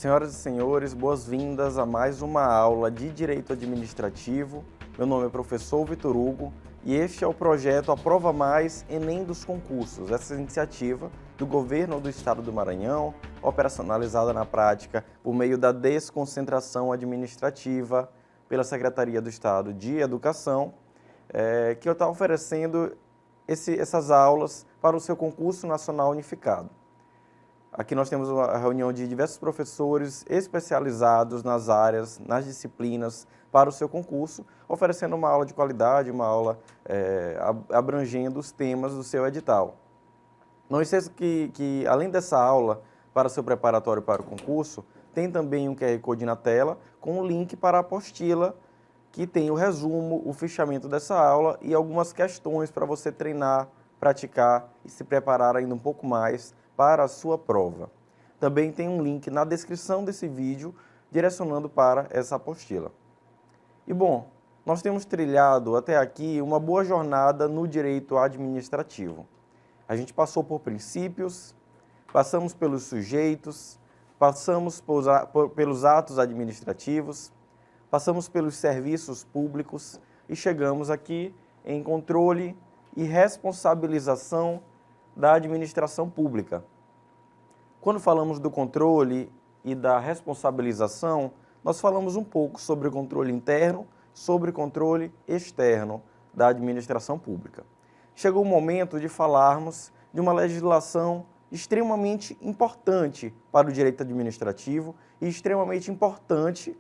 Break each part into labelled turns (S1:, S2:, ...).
S1: Senhoras e senhores, boas-vindas a mais uma aula de Direito Administrativo. Meu nome é professor Vitor Hugo e este é o projeto Aprova Mais Enem dos Concursos. Essa iniciativa do Governo do Estado do Maranhão, operacionalizada na prática por meio da desconcentração administrativa pela Secretaria do Estado de Educação, que eu estou oferecendo essas aulas para o seu concurso nacional unificado. Aqui nós temos uma reunião de diversos professores especializados nas áreas, nas disciplinas para o seu concurso, oferecendo uma aula de qualidade, uma aula abrangendo os temas do seu edital. Não esqueça que além dessa aula para o seu preparatório para o concurso, tem também um QR Code na tela com um link para a apostila que tem o resumo, o fichamento dessa aula e algumas questões para você treinar, praticar e se preparar ainda um pouco mais para a sua prova. Também tem um link na descrição desse vídeo direcionando para essa apostila. E bom, nós temos trilhado até aqui uma boa jornada no direito administrativo. A gente passou por princípios, passamos pelos sujeitos, passamos pelos atos administrativos, passamos pelos serviços públicos e chegamos aqui em controle e responsabilização da administração pública. Quando falamos do controle e da responsabilização, nós falamos um pouco sobre o controle interno, sobre o controle externo da administração pública. Chegou o momento de falarmos de uma legislação extremamente importante para o direito administrativo e extremamente importante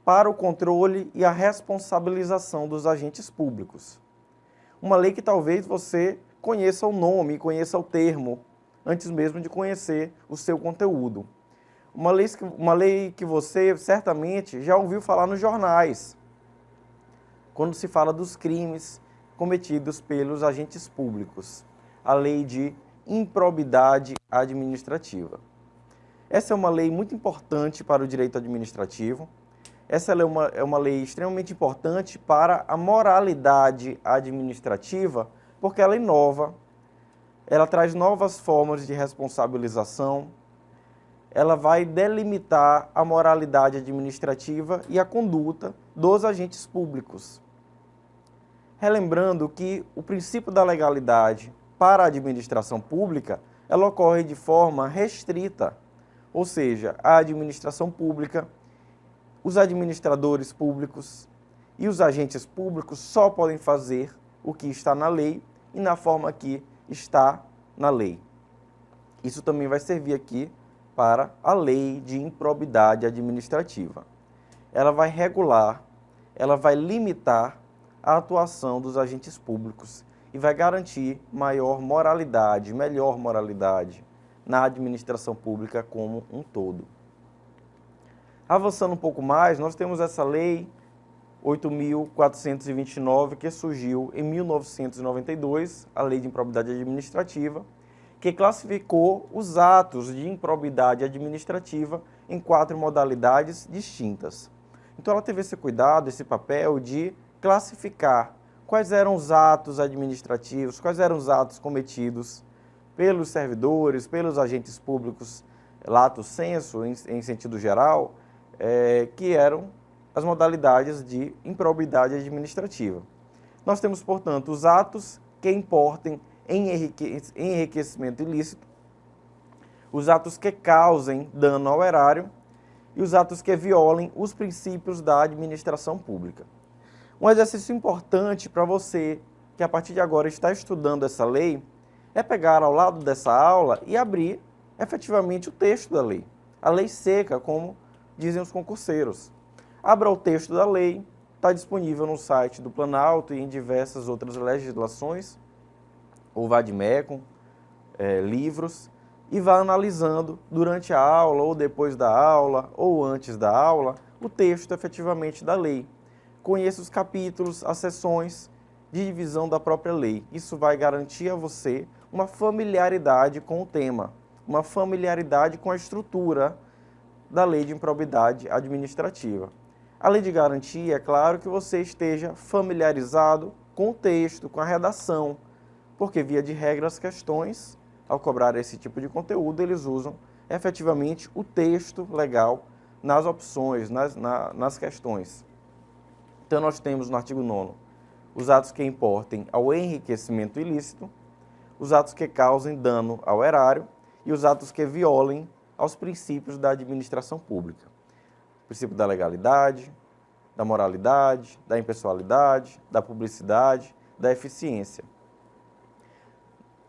S1: para o controle e a responsabilização dos agentes públicos. Uma lei que talvez você conheça o nome, conheça o termo, antes mesmo de conhecer o seu conteúdo. Uma lei que você certamente já ouviu falar nos jornais, quando se fala dos crimes cometidos pelos agentes públicos, a lei de improbidade administrativa. Essa é uma lei muito importante para o direito administrativo. Essa é uma lei extremamente importante para a moralidade administrativa, porque ela inova, ela traz novas formas de responsabilização, ela vai delimitar a moralidade administrativa e a conduta dos agentes públicos. Relembrando que o princípio da legalidade para a administração pública, ela ocorre de forma restrita, ou seja, a administração pública, os administradores públicos e os agentes públicos só podem fazer o que está na lei e na forma que está na lei. Isso também vai servir aqui para a lei de improbidade administrativa. Ela vai regular, ela vai limitar a atuação dos agentes públicos e vai garantir maior moralidade, melhor moralidade na administração pública como um todo. Avançando um pouco mais, nós temos essa lei 8.429, que surgiu em 1992, a Lei de Improbidade Administrativa, que classificou os atos de improbidade administrativa em 4 modalidades distintas. Então ela teve esse cuidado, esse papel de classificar quais eram os atos administrativos, quais eram os atos cometidos pelos servidores, pelos agentes públicos, lato sensu, em sentido geral, que eram as modalidades de improbidade administrativa. Nós temos, portanto, os atos que importem em enriquecimento ilícito, os atos que causem dano ao erário e os atos que violem os princípios da administração pública. Um exercício importante para você, que a partir de agora está estudando essa lei, é pegar ao lado dessa aula e abrir efetivamente o texto da lei. A lei seca, como dizem os concurseiros. Abra o texto da lei, está disponível no site do Planalto e em diversas outras legislações, ou Vadmecum, livros, e vá analisando durante a aula, ou depois da aula, ou antes da aula, o texto efetivamente da lei. Conheça os capítulos, as seções de divisão da própria lei. Isso vai garantir a você uma familiaridade com o tema, uma familiaridade com a estrutura da lei de improbidade administrativa. A lei de garantia, é claro que você esteja familiarizado com o texto, com a redação, porque via de regra as questões, ao cobrar esse tipo de conteúdo, eles usam efetivamente o texto legal nas opções, nas questões. Então, nós temos no artigo 9º os atos que importem ao enriquecimento ilícito, os atos que causem dano ao erário e os atos que violem aos princípios da administração pública. O princípio da legalidade, da moralidade, da impessoalidade, da publicidade, da eficiência.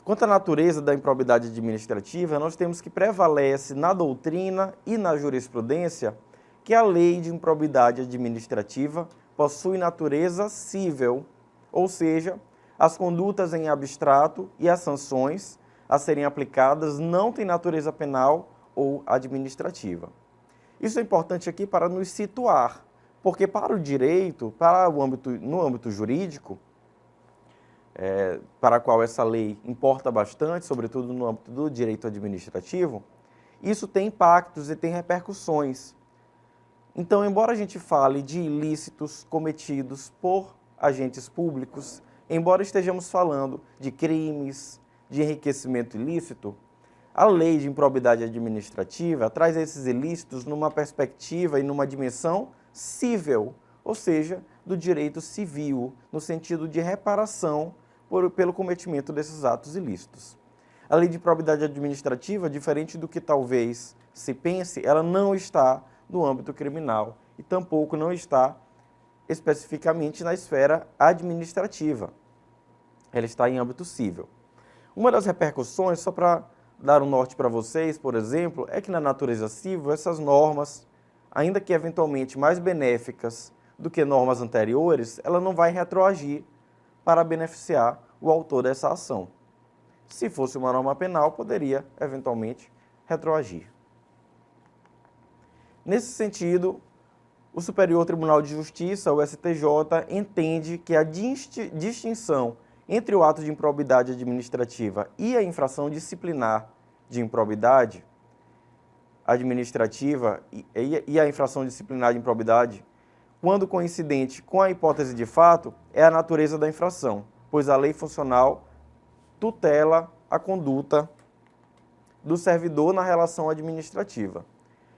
S1: Quanto à natureza da improbidade administrativa, nós temos que prevalece na doutrina e na jurisprudência que a lei de improbidade administrativa possui natureza cível, ou seja, as condutas em abstrato e as sanções a serem aplicadas não têm natureza penal ou administrativa. Isso é importante aqui para nos situar, porque para o direito, no âmbito jurídico, para a qual essa lei importa bastante, sobretudo no âmbito do direito administrativo, isso tem impactos e tem repercussões. Então, embora a gente fale de ilícitos cometidos por agentes públicos, embora estejamos falando de crimes, de enriquecimento ilícito, a lei de improbidade administrativa traz esses ilícitos numa perspectiva e numa dimensão cível, ou seja, do direito civil, no sentido de reparação pelo cometimento desses atos ilícitos. A lei de improbidade administrativa, diferente do que talvez se pense, ela não está no âmbito criminal e tampouco não está especificamente na esfera administrativa. Ela está em âmbito civil. Uma das repercussões, só para dar um norte para vocês, por exemplo, é que na natureza civil essas normas, ainda que eventualmente mais benéficas do que normas anteriores, ela não vai retroagir para beneficiar o autor dessa ação. Se fosse uma norma penal, poderia eventualmente retroagir. Nesse sentido, o Superior Tribunal de Justiça, o STJ, entende que a distinção entre o ato de improbidade administrativa e a infração disciplinar de improbidade administrativa e a infração disciplinar de improbidade, quando coincidente com a hipótese de fato, é a natureza da infração, pois a lei funcional tutela a conduta do servidor na relação administrativa,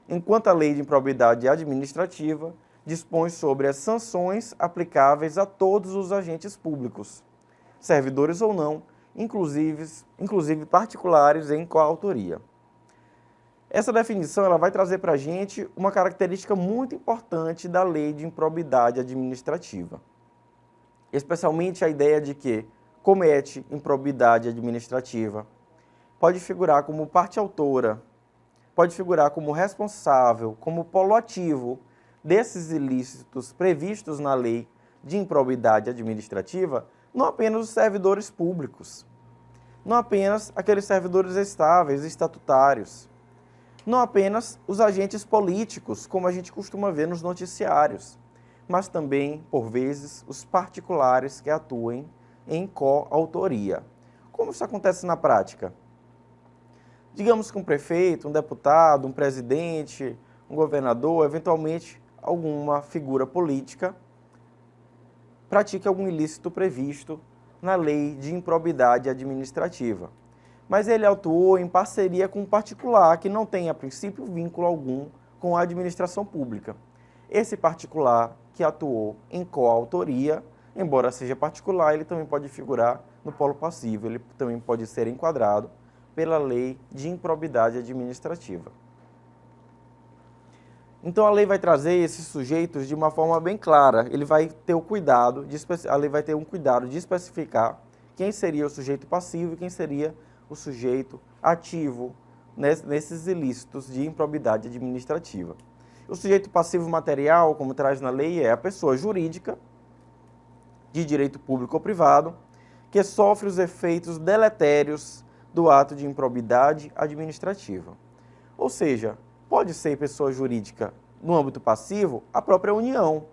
S1: enquanto a lei de improbidade administrativa dispõe sobre as sanções aplicáveis a todos os agentes públicos, servidores ou não, inclusive particulares em coautoria. Essa definição ela vai trazer para a gente uma característica muito importante da lei de improbidade administrativa, especialmente a ideia de que comete improbidade administrativa pode figurar como parte autora, pode figurar como responsável, como polo ativo desses ilícitos previstos na lei de improbidade administrativa, não apenas os servidores públicos, não apenas aqueles servidores estáveis, estatutários, não apenas os agentes políticos, como a gente costuma ver nos noticiários, mas também, por vezes, os particulares que atuem em coautoria. Como isso acontece na prática? Digamos que um prefeito, um deputado, um presidente, um governador, eventualmente alguma figura política, pratique algum ilícito previsto na lei de improbidade administrativa. Mas ele atuou em parceria com um particular que não tem, a princípio, vínculo algum com a administração pública. Esse particular que atuou em coautoria, embora seja particular, ele também pode figurar no polo passivo, ele também pode ser enquadrado pela lei de improbidade administrativa. Então a lei vai trazer esses sujeitos de uma forma bem clara, ele vai ter o cuidado a lei vai ter um cuidado de especificar quem seria o sujeito passivo e quem seria o sujeito ativo nesses ilícitos de improbidade administrativa. O sujeito passivo material, como traz na lei, é a pessoa jurídica de direito público ou privado que sofre os efeitos deletérios do ato de improbidade administrativa. Ou seja, pode ser pessoa jurídica no âmbito passivo a própria União.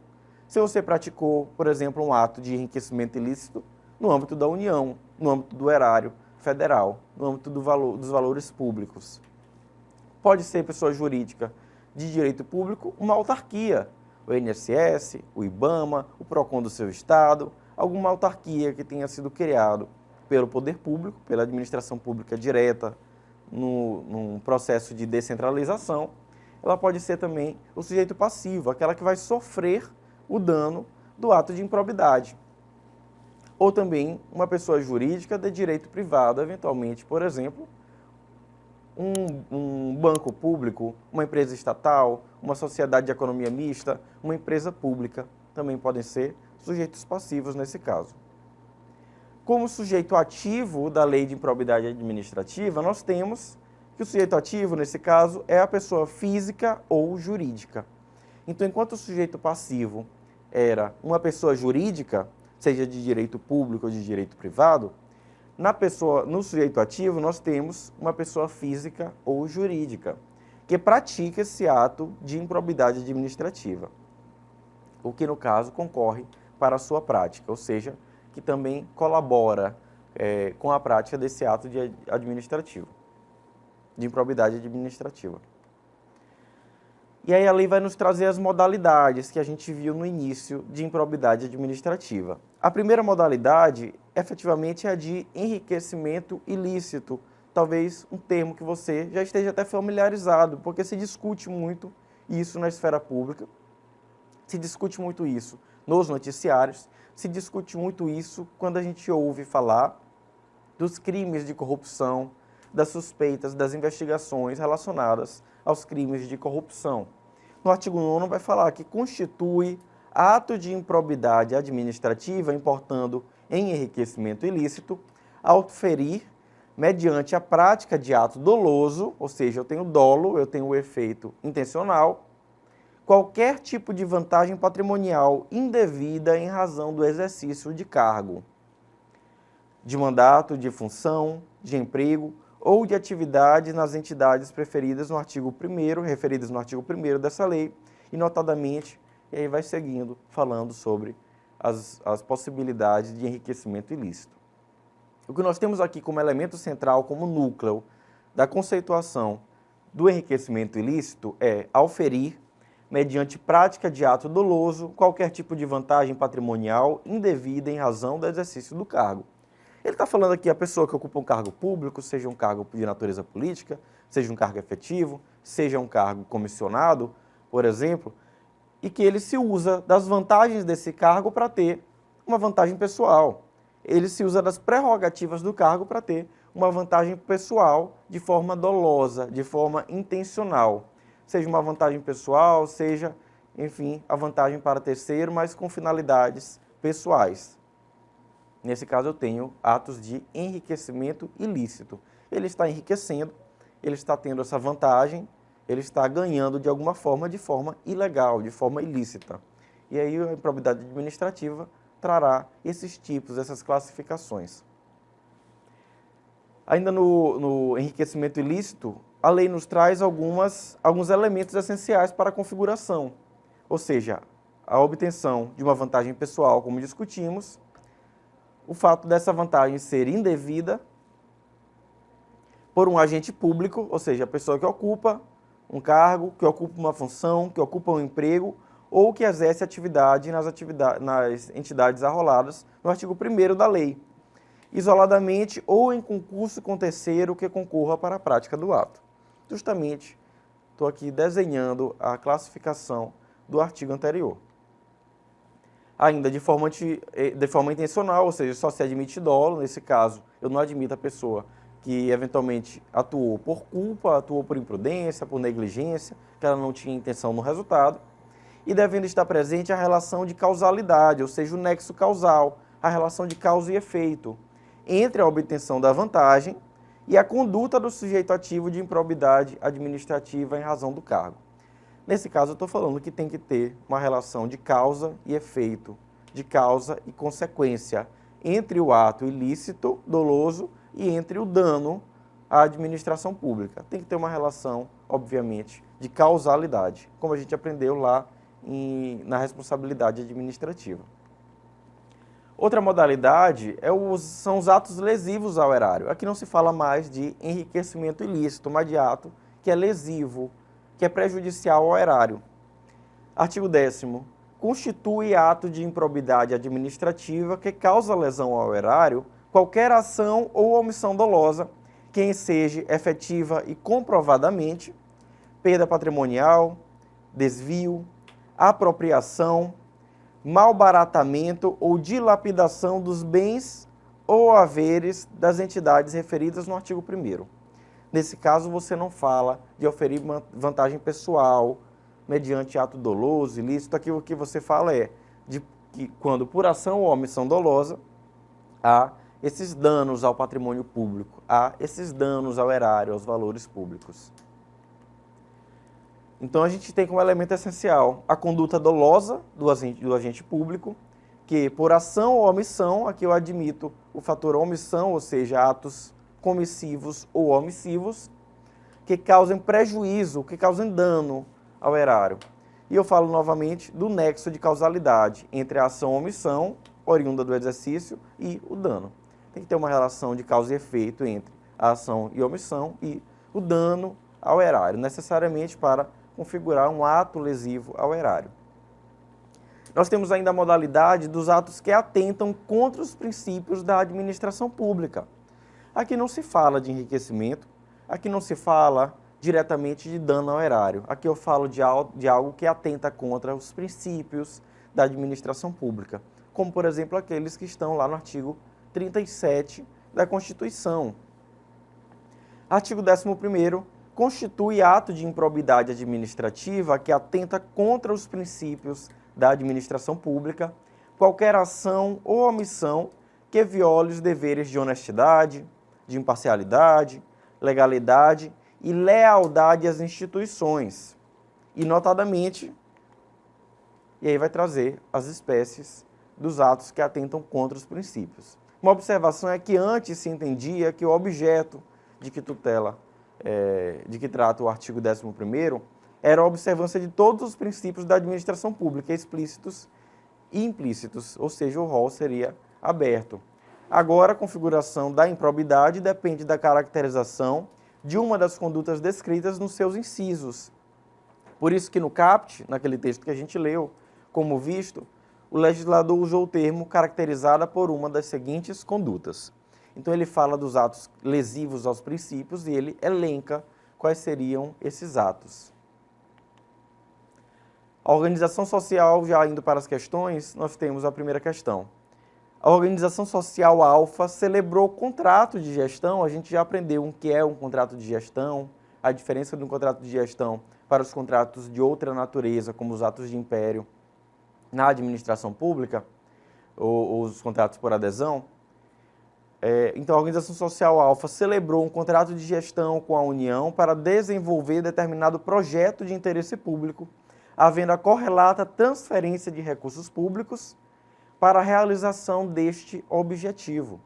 S1: Se você praticou, por exemplo, um ato de enriquecimento ilícito no âmbito da União, no âmbito do erário federal, no âmbito dos valores públicos. Pode ser pessoa jurídica de direito público uma autarquia, o INSS, o IBAMA, o PROCON do seu estado, alguma autarquia que tenha sido criado pelo poder público, pela administração pública direta num processo de descentralização, ela pode ser também o sujeito passivo, aquela que vai sofrer o dano do ato de improbidade. Ou também uma pessoa jurídica de direito privado, eventualmente, por exemplo, um banco público, uma empresa estatal, uma sociedade de economia mista, uma empresa pública, também podem ser sujeitos passivos nesse caso. Como sujeito ativo da lei de improbidade administrativa, nós temos que o sujeito ativo, nesse caso, é a pessoa física ou jurídica. Então, enquanto o sujeito passivo era uma pessoa jurídica, seja de direito público ou de direito privado, no sujeito ativo nós temos uma pessoa física ou jurídica, que pratica esse ato de improbidade administrativa, o que no caso concorre para a sua prática, ou seja, que também colabora com a prática desse ato de improbidade administrativa. E aí a lei vai nos trazer as modalidades que a gente viu no início de improbidade administrativa. A primeira modalidade, efetivamente, é a de enriquecimento ilícito. Talvez um termo que você já esteja até familiarizado, porque se discute muito isso na esfera pública, se discute muito isso nos noticiários, se discute muito isso quando a gente ouve falar dos crimes de corrupção, das suspeitas, das investigações relacionadas aos crimes de corrupção. No artigo 9º vai falar que constitui ato de improbidade administrativa, importando em enriquecimento ilícito, ao ferir, mediante a prática de ato doloso, ou seja, eu tenho dolo, eu tenho o efeito intencional, qualquer tipo de vantagem patrimonial indevida em razão do exercício de cargo, de mandato, de função, de emprego, ou de atividade nas entidades referidas no artigo 1º dessa lei, e notadamente, e aí vai seguindo, falando sobre as possibilidades de enriquecimento ilícito. O que nós temos aqui como elemento central, como núcleo da conceituação do enriquecimento ilícito é auferir, mediante prática de ato doloso, qualquer tipo de vantagem patrimonial indevida em razão do exercício do cargo. Ele está falando aqui a pessoa que ocupa um cargo público, seja um cargo de natureza política, seja um cargo efetivo, seja um cargo comissionado, por exemplo, e que ele se usa das vantagens desse cargo para ter uma vantagem pessoal. Ele se usa das prerrogativas do cargo para ter uma vantagem pessoal de forma dolosa, de forma intencional. Seja uma vantagem pessoal, seja, enfim, a vantagem para terceiro, mas com finalidades pessoais. Nesse caso, eu tenho atos de enriquecimento ilícito. Ele está enriquecendo, ele está tendo essa vantagem, ele está ganhando de alguma forma, de forma ilegal, de forma ilícita. E aí a improbidade administrativa trará esses tipos, essas classificações. Ainda no enriquecimento ilícito, a lei nos traz alguns elementos essenciais para a configuração. Ou seja, a obtenção de uma vantagem pessoal, como discutimos, o fato dessa vantagem ser indevida por um agente público, ou seja, a pessoa que ocupa um cargo, que ocupa uma função, que ocupa um emprego ou que exerce atividade nas entidades arroladas no artigo 1º da lei, isoladamente ou em concurso com terceiro que concorra para a prática do ato. Justamente, estou aqui desenhando a classificação do artigo anterior. Ainda de forma intencional, ou seja, só se admite dolo. Nesse caso, eu não admito a pessoa que eventualmente atuou por culpa, atuou por imprudência, por negligência, que ela não tinha intenção no resultado, e devendo estar presente a relação de causalidade, ou seja, o nexo causal, a relação de causa e efeito, entre a obtenção da vantagem e a conduta do sujeito ativo de improbidade administrativa em razão do cargo. Nesse caso, eu estou falando que tem que ter uma relação de causa e efeito, de causa e consequência, entre o ato ilícito, doloso, e entre o dano à administração pública. Tem que ter uma relação, obviamente, de causalidade, como a gente aprendeu lá na responsabilidade administrativa. Outra modalidade são os atos lesivos ao erário. Aqui não se fala mais de enriquecimento ilícito, mas de ato que é lesivo, que é prejudicial ao erário. Artigo 10º. Constitui ato de improbidade administrativa que causa lesão ao erário qualquer ação ou omissão dolosa quem seja efetiva e comprovadamente perda patrimonial, desvio, apropriação, malbaratamento ou dilapidação dos bens ou haveres das entidades referidas no artigo 1º. Nesse caso, você não fala de oferir vantagem pessoal, mediante ato doloso, ilícito. Aqui o que você fala é de que quando por ação ou omissão dolosa há esses danos ao patrimônio público, há esses danos ao erário, aos valores públicos. Então a gente tem como elemento essencial a conduta dolosa do agente público, que por ação ou omissão, aqui eu admito o fator omissão, ou seja, atos comissivos ou omissivos, que causem prejuízo, que causem dano ao erário. E eu falo novamente do nexo de causalidade entre a ação ou omissão, oriunda do exercício, e o dano. Tem que ter uma relação de causa e efeito entre a ação e omissão e o dano ao erário, necessariamente para configurar um ato lesivo ao erário. Nós temos ainda a modalidade dos atos que atentam contra os princípios da administração pública. Aqui não se fala de enriquecimento, aqui não se fala diretamente de dano ao erário. Aqui eu falo de algo que atenta contra os princípios da administração pública, como, por exemplo, aqueles que estão lá no artigo 37 da Constituição. Artigo 11º, constitui ato de improbidade administrativa que atenta contra os princípios da administração pública qualquer ação ou omissão que viole os deveres de honestidade, de imparcialidade, legalidade e lealdade às instituições. E, notadamente, e aí vai trazer as espécies dos atos que atentam contra os princípios. Uma observação é que antes se entendia que o objeto de que tutela, de que trata o artigo 11º, era a observância de todos os princípios da administração pública, explícitos e implícitos, ou seja, o rol seria aberto. Agora, a configuração da improbidade depende da caracterização de uma das condutas descritas nos seus incisos. Por isso que no caput, naquele texto que a gente leu, como visto, o legislador usou o termo caracterizada por uma das seguintes condutas. Então ele fala dos atos lesivos aos princípios e ele elenca quais seriam esses atos. A organização social, já indo para as questões, nós temos a primeira questão. A organização social alfa celebrou contrato de gestão. A gente já aprendeu o que é um contrato de gestão, a diferença de um contrato de gestão para os contratos de outra natureza, como os atos de império na administração pública, ou os contratos por adesão. Então, a organização social alfa celebrou um contrato de gestão com a União para desenvolver determinado projeto de interesse público, havendo a correlata transferência de recursos públicos para a realização deste objetivo.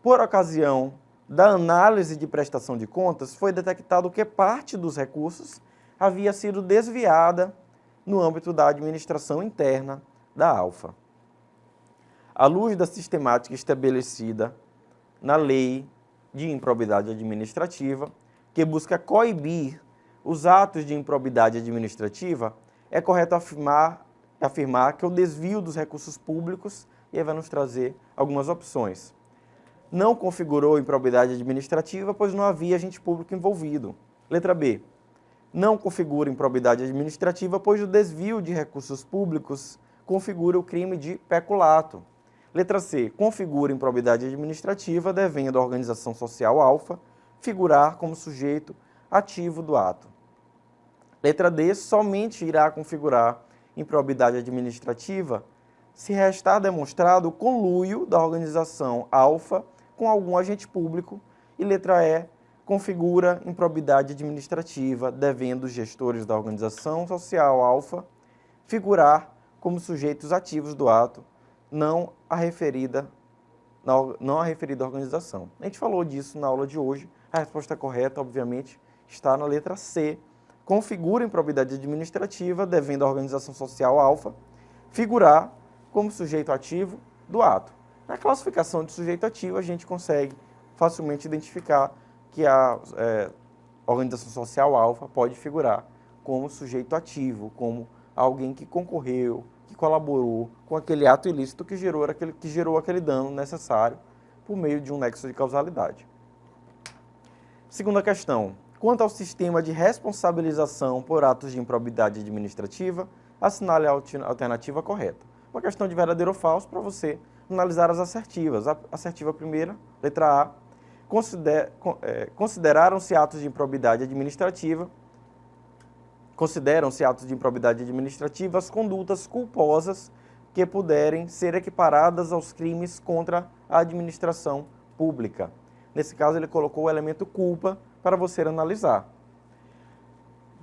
S1: Por ocasião da análise de prestação de contas, foi detectado que parte dos recursos havia sido desviada no âmbito da administração interna da Alfa. À luz da sistemática estabelecida na Lei de Improbidade Administrativa, que busca coibir os atos de improbidade administrativa, é correto afirmar que o desvio dos recursos públicos, e aí vai nos trazer algumas opções, não configurou improbidade administrativa, pois não havia agente público envolvido. Letra B. Não configura improbidade administrativa, pois o desvio de recursos públicos configura o crime de peculato. Letra C. Configura improbidade administrativa, devendo a organização social alfa figurar como sujeito ativo do ato. Letra D. Somente irá configurar improbidade administrativa se restar demonstrado o conluio da organização alfa com algum agente público. E letra E. Configura improbidade administrativa, devendo os gestores da organização social alfa figurar como sujeitos ativos do ato, não a referida organização. A gente falou disso na aula de hoje. A resposta correta, obviamente, está na letra C. Configura improbidade administrativa, devendo a organização social alfa figurar como sujeito ativo do ato. Na classificação de sujeito ativo, a gente consegue facilmente identificar que a organização social alfa pode figurar como sujeito ativo, como alguém que concorreu, que colaborou com aquele ato ilícito que gerou aquele dano necessário por meio de um nexo de causalidade. Segunda questão. Quanto ao sistema de responsabilização por atos de improbidade administrativa, assinale a alternativa correta. Uma questão de verdadeiro ou falso para você analisar as assertivas. A assertiva primeira, letra A, consideraram-se atos de improbidade administrativa as condutas culposas que puderem ser equiparadas aos crimes contra a administração pública. Nesse caso, ele colocou o elemento culpa para você analisar.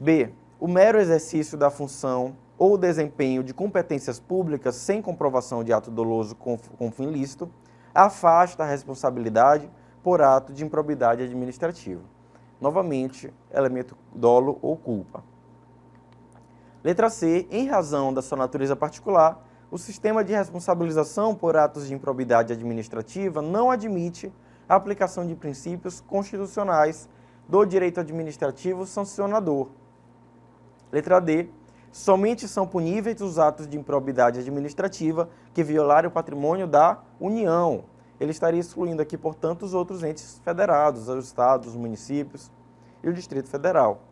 S1: B. O mero exercício da função ou desempenho de competências públicas sem comprovação de ato doloso com fim ilícito afasta a responsabilidade por ato de improbidade administrativa. Novamente, elemento dolo ou culpa. Letra C. Em razão da sua natureza particular, o sistema de responsabilização por atos de improbidade administrativa não admite a aplicação de princípios constitucionais do direito administrativo sancionador. Letra D. Somente são puníveis os atos de improbidade administrativa que violarem o patrimônio da União. Ele estaria excluindo aqui, portanto, os outros entes federados, os estados, os municípios e o Distrito Federal.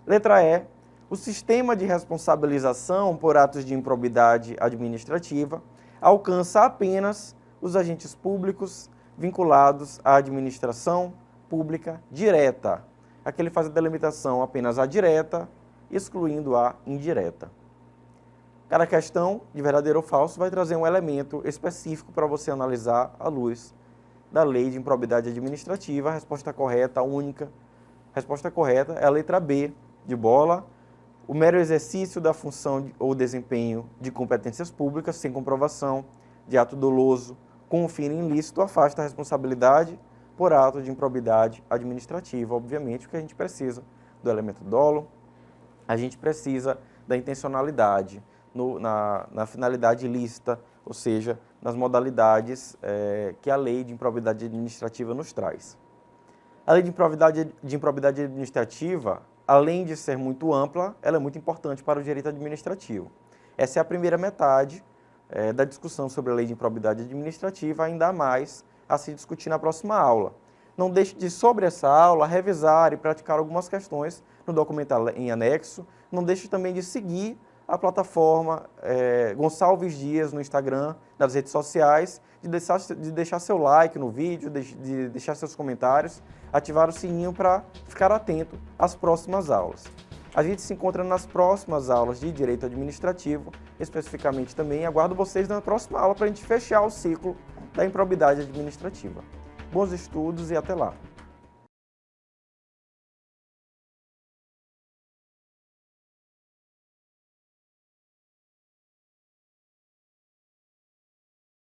S1: Letra E. O sistema de responsabilização por atos de improbidade administrativa alcança apenas os agentes públicos vinculados à administração pública direta. Aqui ele faz a delimitação apenas à direta, excluindo a indireta. Cada questão, de verdadeiro ou falso, vai trazer um elemento específico para você analisar à luz da lei de improbidade administrativa. A resposta correta, a única resposta correta, é a letra B, de bola. O mero exercício da função ou desempenho de competências públicas sem comprovação de ato doloso com fim ilícito afasta a responsabilidade por ato de improbidade administrativa. Obviamente, porque a gente precisa do elemento dolo, a gente precisa da intencionalidade na finalidade ilícita, ou seja, nas modalidades que a lei de improbidade administrativa nos traz. A lei de improbidade administrativa, além de ser muito ampla, ela é muito importante para o direito administrativo. Essa é a primeira metade da discussão sobre a lei de improbidade administrativa, ainda há mais a se discutir na próxima aula. Não deixe de, sobre essa aula, revisar e praticar algumas questões no documento em anexo. Não deixe também de seguir a plataforma Gonçalves Dias no Instagram, nas redes sociais, de deixar seu like no vídeo, de deixar seus comentários, ativar o sininho para ficar atento às próximas aulas. A gente se encontra nas próximas aulas de Direito Administrativo, especificamente também. Aguardo vocês na próxima aula para a gente fechar o ciclo da improbidade administrativa. Bons estudos e até lá!